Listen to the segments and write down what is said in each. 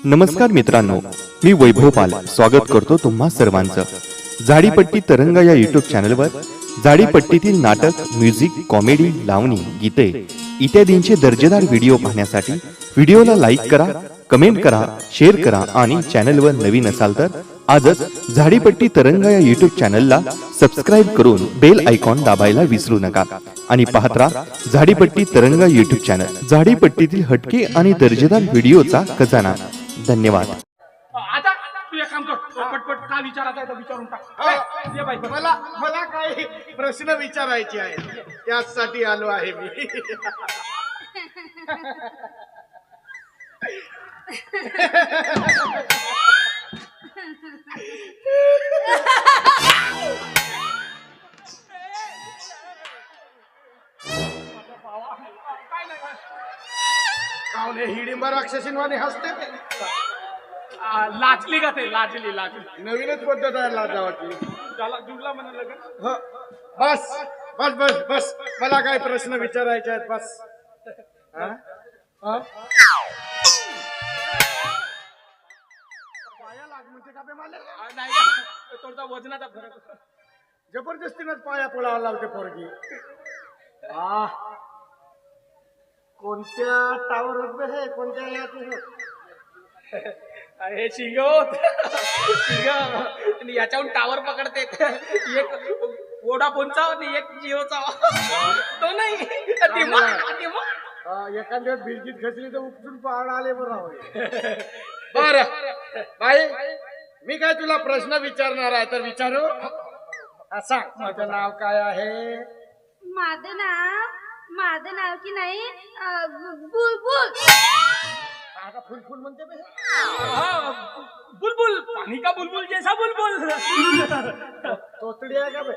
नमस्कार मित्रांनो, मी वैभव पाल स्वागत करतो तुम्हा सर्वांचं झाडीपट्टी तरंग या युट्यूब चॅनलवर. झाडीपट्टीतील नाटक, म्युझिक, कॉमेडी, लावणी, गीते इत्यादींचे दर्जेदार व्हिडिओ पाहण्यासाठी व्हिडिओला लाईक करा, कमेंट करा, शेअर करा आणि चॅनलवर नवीन असाल तर आजच झाडीपट्टी तरंग या युट्यूब चॅनलला सबस्क्राईब करून बेल आयकॉन दाबायला विसरू नका आणि पाहत राहा झाडीपट्टी तरंग युट्यूब चॅनल. झाडीपट्टीतील हटके आणि दर्जेदार व्हिडिओचा खजाना. धन्यवाद. आता तू एक काम कर, पटपट का विचारायचं आहे तर विचारून टाक. ये बाई, मला मला काही प्रश्न विचारायचे आहेत, त्यासाठी आलो आहे मी. काऊन हे हिडिंबा राक्षसींवाणी हसते ते? लाचली का ते? लाचली लाचली नवीनच पद्धत आहे लाजावाची. त्याला जुडला म्हणा लगेच. हो, बस बस बस बस, मला काही प्रश्न विचारायचे आहेत, बस. हा? हा? पाया लाग म्हणजे का बे मला? नाही का? थोडसा वजनाचा फरक. जबरदस्तीनच पाया पळावं लावते पोरगी. हा, कोणत्या टावर उभे हे, कोणत्या यात हे शिंग होत शिंग याच्याहून टावर पकडते. एक वोडाफोनचा आणि एक जिओचा. तो नाही एखाद्या भिरकीत खचली तर उपटून पहाड आले बरं. बर बाई, मी काय तुला प्रश्न विचारणार आहे तर विचारू. सांग, माझं नाव काय आहे? माझं नाव की नाही बुलबुल. आता फुलफुल म्हणते बे. बुलबुल, पानी का बुलबुल जैसा बुलबुल. तोतडी आहे का बे?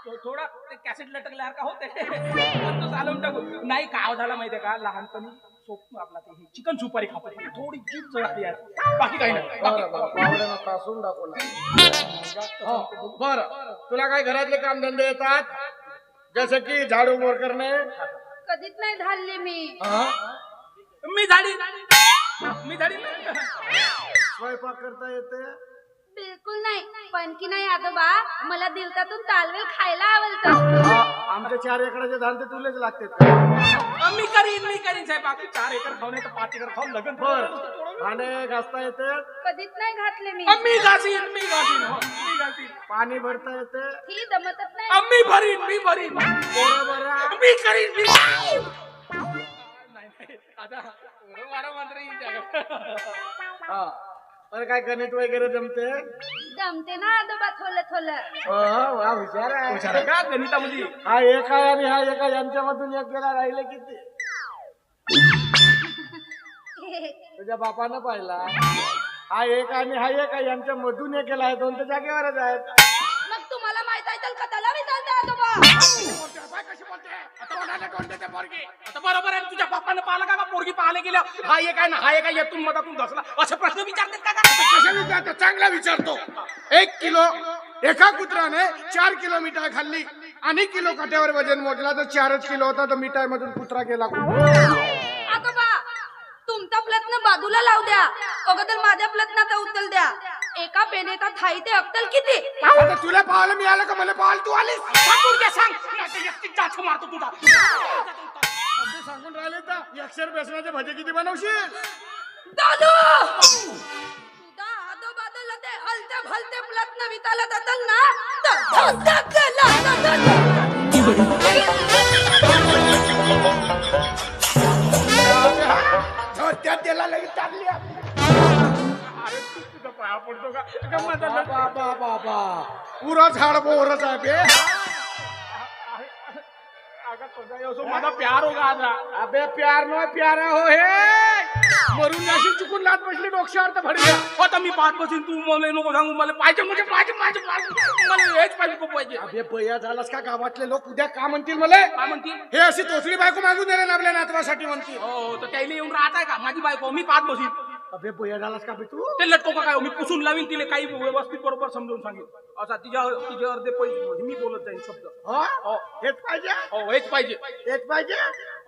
तो थोडा ते कॅसेट लटकल्यावर का होते. तो चालवून टाकू. नाही, काय झाला माहितीये का, लहानपणी सोप आपला ते चिकन सुपारी खातो, थोडी जीभ जळली आहे, बाकी काही नाही. तासून दाखवला. बर, तुला काय घरातले काम धंदे येतात, जसं की झाडू मोर करणे? कधीच नाही धाडली मी. मी झाडी स्वयंपाक करता येते? बिलकुल नाही. पण की नाही आजोबा, मला दिलतातून तालवेल खायला आवडतं. आमच्या 4 एकराचे धांदे तुलेच लागते. मी करीन साहेब. बाकी 4 एकर खाऊन 5 एकर खाऊन लगन. बर, भांडे घासता येते? कधीच नाही घातले मी. मी घासीन. पाणी भरता येते? ही जमतच नाही. मी भरीन. बरोबर. मी करीन. आता हा, पण काय गणित वगैरे जमते? जमते ना आजोबा, थोलं. वा, हुशार आहे का गणितामध्ये. हा एक आहे आणि हा एक आहे, यांच्यामधून एक गेला, राहिले किती? तुझ्या बापानं पाहिला. हा एक आणि हा एक आहे, यांच्या मधून एक गेला आहे, 2 तर जागेवरच आहेत. मग तुम्हाला माहित आहे तर कथाला विचारते आजोबा. कशी बोलते आता? म्हणाले कोण देते पोरगी? आता बरोबर आहे, तुझ्या बापानं पाहिलं का पोरगी पाहायला गेल्या? हा एक आहे ना, हा एक आहे, यातून मधातून धसला, असे प्रश्न विचारतात का? कशा विचारतो? चांगला विचारतो. 1 किलो एका कुत्र्याने 4 किलोमीटर खाल्ली आणि किलो काट्यावर वजन मोजला तर 4च किलो होता, तर मिठाईमधून कुत्रा गेला. आजोबा, तुमचा प्रश्न बाजूला लावू द्या, अगोदर माझ्या प्रश्नाचा उत्तर द्या. एका पेनेचा थाई ते अक्कल किती? आता तुला पाहायला मिळालं का मला पाहायला तू आलीस? सांग, एकटी जाच मारतो तुझा. सांगून राहिले तर अक्षर बेसनाचे भजे किती बनवशील? दादू, तुझा आजोबाला ते हलते भलते प्रश्न विचारत असेल ना, तर धक त्यात त्याला लगेच टाकली. अरे तुझा पाया पडतो का? गंमत आहे. बाबा पुरा झाड बोरच आहे बे. माझा प्यार होगा आता. अबे प्यार नो प्यारा हो हे. मरून जाशील चुकून लात बसली डोक्यावर तर भडक्या. आता मी पाहत बसीन, तू मला नको सांगू. मला पाहिजे म्हणजे पाहिजे मला हेच पाहिजे, खूप पाहिजे. अबे बया झालास का? गावातले लोक उद्या का म्हणतील मला? काय म्हणतील? हे अशी तोसडी बायको मागून दिले ना आपल्या नातवासाठी म्हणतील. हो, तर त्याला येऊन राहत आहे का? माझी बायको, मी पाहत बसीन. अबे बया झालास का बे तू? ते लटको का काय? मी पुसून लावीन तिला, काही व्यवस्थित बरोबर समजून सांगेन. असा तिच्या अर्धे पैसे मी बोलत जाईन शब्द. हो, हेच पाहिजे. हो, हेच पाहिजे. हेच पाहिजे.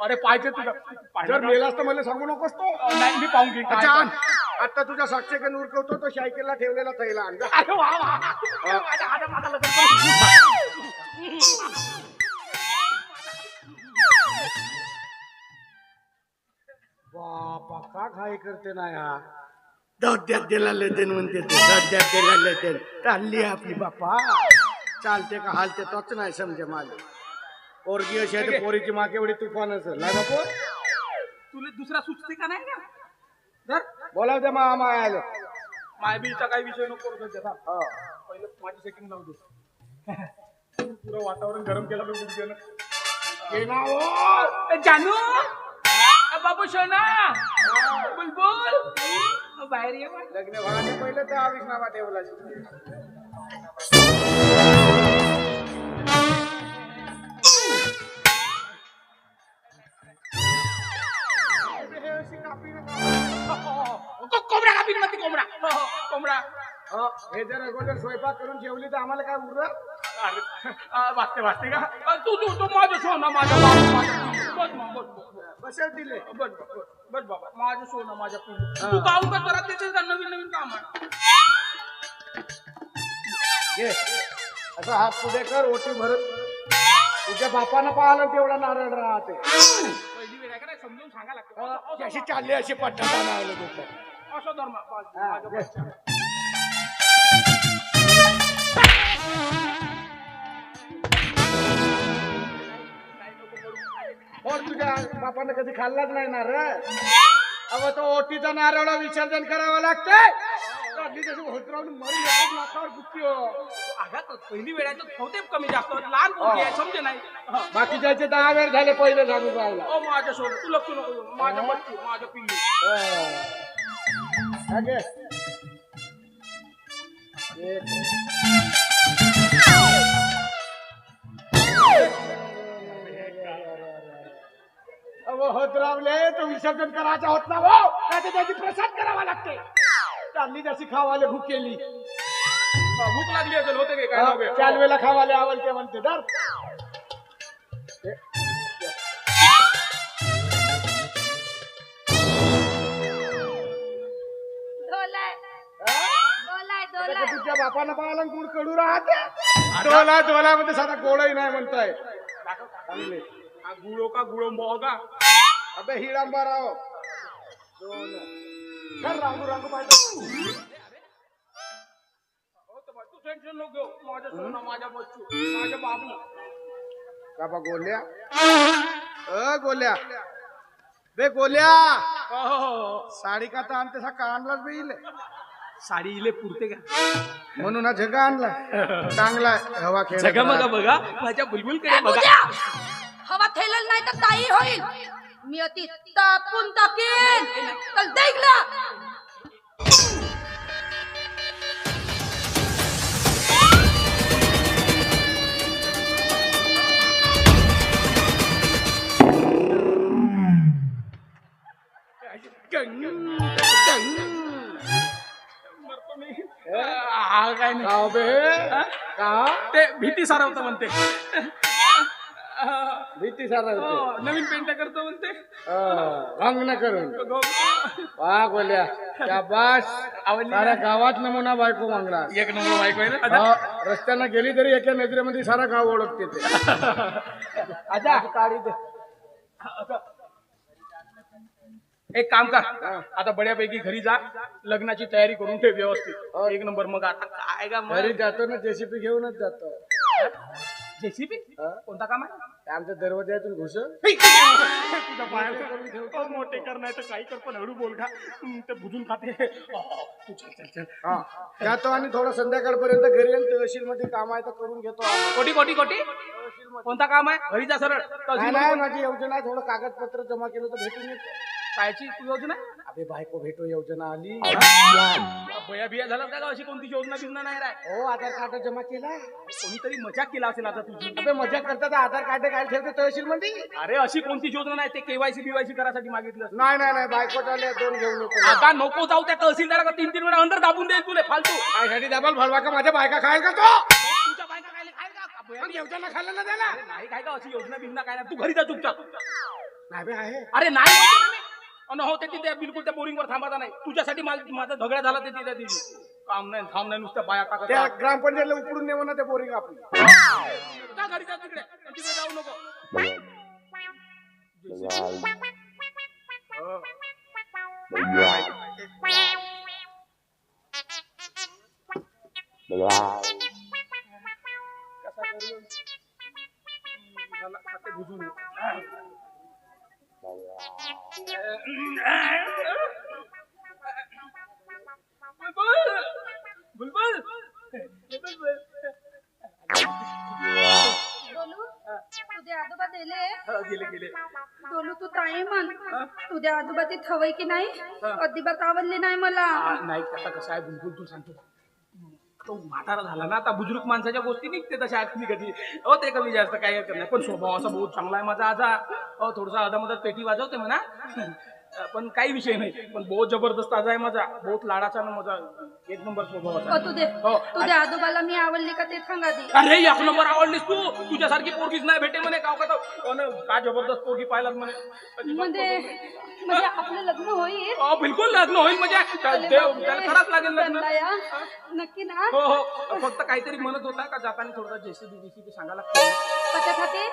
अरे पाहिजे तुला. जर मेलास तर मला सांगू नकोस तो. नाही, मी पाहून घेईन. अच्छा, आता तुझ्या साक्षीकडे उरकवतो तो सायकलला ठेवलेला थैला आण जा. अरे वा वा माझा लग्न करून. बापा का घाई करते ना या दद्यात दिला लेतेन म्हणते ते दद्यात दिला लेतेन चालली आपली बापा चालते का हालते तोच नाही समजे माझे पोरगी अशी आहे तर पोरीची मागे एवढी तुफान असेल नाही बापू तुला दुसरा सुचते का नाही ना धर बोलाव दे मामा आलो मायबीचा काही विषय नको करू सध्या थांब. पहिलं माझी सेटिंग लावू दे. पुरं वातावरण गरम केलं मी बुद्धी जानू बाबू सोना बुलबुल बाहेर ये बा. लग्न व्हायला पहिलं तर आविष नावा ठेवला कोंबडा कापीन मध्ये कोंबडा कोंबडा हे जर अगोदर स्वयंपाक करून जेवली तर आम्हाला काय उरलं वाचते वाचते का तू तू तू माझं सोना माझ्या बाबा माझ्या बस बस बसर दिले बस बस बाबा माझं सोनं माझ्या पिल्लू तू काम का करत देतेस का नवीन नवीन काम आहे घे असा हात पुढे कर ओटी भरत तुझ्या बापानं पाहिलं तेवढा नारळ राहते पहिली वेळ आहे का नाही समजून सांगा लागतं अशी चालली अशी पट्टा लावलं तुझं असं धर्म हा, घे. हो तुझ्या बापानं कधी खाल्लाच नाही नारळ अगं तो ओटीचा नारळ विसर्जन करावं लागतंय होतरावून मरून येतात नाकावर बुक्की हो आघात पहिली वेळ आहे तर होते कमी जास्त लहान पोरगी आहे समजे नाही बाकी ज्याचे 10 वेळ झाले पहिले सांगू राहिला ओ माझ्या सोनं तू लक्ष नको देऊ. माझं बच्चू माझं पिल्लू होत रावले तो विसर्जन करायचा होत ना हो त्याची त्याची प्रसाद करावा लागते चालली जशी खावाले भूक केली भूक लागली असेल होते काय नाव घे? चाल वेळेला खावाले आवडते म्हणते दर ढोलाय तुझ्या बापानं पाहायला गुड कडू राहते डोला डोला मध्ये साधा गोडही नाही म्हणताय चांगले हा गुळो का गुळो मोगा अबे हिडांबा राव रांगू रांगू पाहिजे तू टेन्शन नको घेऊ माझ्या सोना माझ्या बच्चू माझ्या बाबू बाबा गोल्या गोल्या बे गोल्या साडी का तर आमच्या का आणलाच बे इले साडी इले पुरते का म्हणून हा झगा आणला चांगला हवा खेळ सगळं बघा बघा माझ्या बुलबुल कडे बघा उद्या हवा थैलल नाही तर काही होईल मी अति तापून टाकेन कल देखला काय नाही गाव बे का ते भीती सारवतं म्हणते भीती सारा नवीन पेंट करतो म्हणते रंग न करून वा गोल्या त्या बास साऱ्या गावात नमुना बायको मागला एक नंबर बायको आहे ना रस्त्यानं गेली तरी एका नजरेमध्ये सारा गाव ओळखते ते आजा काढी दे एक काम कर आता बड्यापैकी घरी जा लग्नाची तयारी करून ठेव व्यवस्थित एक नंबर मग आता काय का घरी जातो ना जेसीपी घेऊनच जातो जेसीबी कोणता काम आहे आमच्या दरवाज्यातून घुस तुझ्या बाहेर मोठे कर नाही तर काही कर पण हळू बोल का ते बुजून खाते तू चल चल चल हा जातो आणि थोडं संध्याकाळपर्यंत घरी येईल तहसील मध्ये काम आहे तर करून घेतो आम्ही. कोटी कोटी कोटी कोणता काम आहे घरी जा सरळ नाही नाही माझी योजना आहे थोडं कागदपत्र जमा केलं तर भेटून येतो कायची तू योजना अबे बायको भेटो योजना आली भया बिया झाला का अशी कोणती योजना बिजना नाही राय हो आधार कार्ड जमा केला कोणीतरी मजाक केला असेल आता तुझी अबे मजा करतात आधार कार्ड काय ठेवते तहसील मध्ये अरे अशी कोणती योजना नाही ते केवायसी बीवायसी करायसाठी मागितलं नाही नाही नाही बायको चालले दोन घेऊन येतो आता नको जाऊ त्या तहसीलदारा 3-3 वेळा अंडर दाबून देईल तुले फालतू काय डबल भरवा का माझ्या बायका खाईल का तो तुझ्या बायका खायला खाय का पण योजना खाल्लं ना त्याला नाही काय का अशी योजना बिजना काय नाही तू घरी जा चुपचाप नाही बे आहे अरे नाही म्हणतो ना मी. आणि हो ते तिथे बिलकुल त्या बोरिंगवर थांबायचा नाही. तुझ्यासाठी माझा झगडा झाला ते तिथे तिथे काम नाही थांब नाही नुसत्या बाया टाकत त्या ग्रामपंचायतला उपडून नेऊ ना ते बोरिंग आपली. जा घरी जा तिकडे तिकडे जाऊ नको. हो. कसा करू? झाला, खाते बुजून ये. बुलबुल बुलबुल डोलू तुझे आजोबा दिले गेले गेले. डोलू तू ताई म्हण तुझ्या आजोबा ती थवई की नाही अजिबात आवडली नाही मला. नाही कसा कसा आहे बुलबुल तू सांगतो. तो म्हातारा झाला ना आता बुजुर्ग माणसाच्या गोष्टी निघते तशा आखणी कधी हो ते कमी जास्त काही करत नाही. पण स्वभाव असा बहुत चांगला आहे माझा आजा. हो थोडासा अदामधात पेटी वाजवते म्हणा पण काही विषय नाही. पण बहुत जबरदस्त आजा आहे माझा. बहुत लाडाचा ना माझा एक नंबर स्वभावाचा. तुझ्या आजोबाला मी आवडली का ते सांगा दी. अरे एक नंबर आवडलीस तू. तुझ्यासारखी पोरगीच नाही भेटे म्हणे गाव का जबरदस्त पोरगी पाहिला म्हणे. म्हणजे आपलं लग्न होईल. बिलकुल लग्न होईल म्हणजे त्याला करावंच लागेल लग्न. नक्की ना. हो हो फक्त काहीतरी म्हणत होता का जाताना थोडा जेसीबी सांगायला लागतो. कशासाठी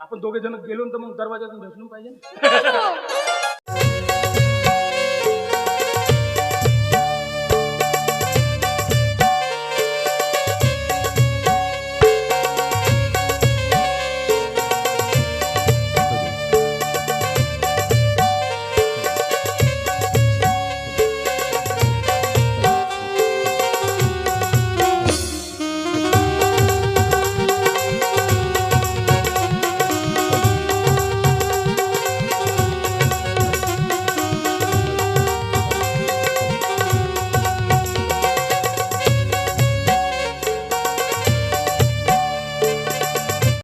आपण दोघे जण गेलो तर मग दरवाजातून ढकलून पाहिजे.